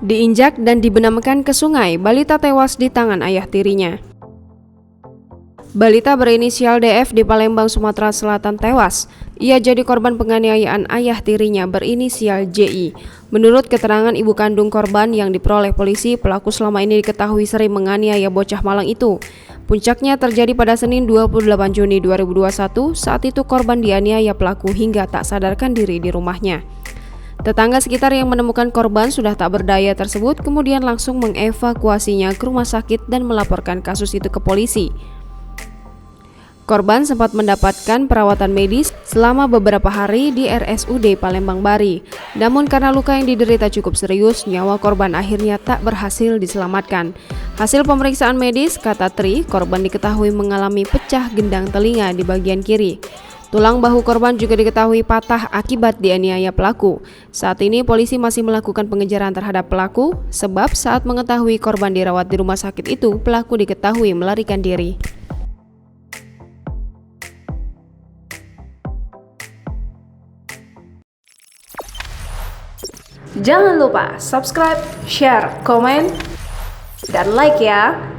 Diinjak dan dibenamkan ke sungai, balita tewas di tangan ayah tirinya. Balita berinisial DF di Palembang, Sumatera Selatan tewas. Ia jadi korban penganiayaan ayah tirinya berinisial JI. Menurut keterangan ibu kandung korban yang diperoleh polisi, pelaku selama ini diketahui sering menganiaya bocah malang itu. Puncaknya terjadi pada Senin 28 Juni 2021, saat itu korban dianiaya pelaku hingga tak sadarkan diri di rumahnya. Tetangga sekitar yang menemukan korban sudah tak berdaya tersebut kemudian langsung mengevakuasinya ke rumah sakit dan melaporkan kasus itu ke polisi. Korban sempat mendapatkan perawatan medis selama beberapa hari di RSUD Palembang Bari. Namun karena luka yang diderita cukup serius, nyawa korban akhirnya tak berhasil diselamatkan. Hasil pemeriksaan medis, kata Tri, korban diketahui mengalami pecah gendang telinga di bagian kiri. Tulang bahu korban juga diketahui patah akibat dianiaya pelaku. Saat ini polisi masih melakukan pengejaran terhadap pelaku, sebab saat mengetahui korban dirawat di rumah sakit itu, pelaku diketahui melarikan diri. Jangan lupa subscribe, share, komen, dan like ya!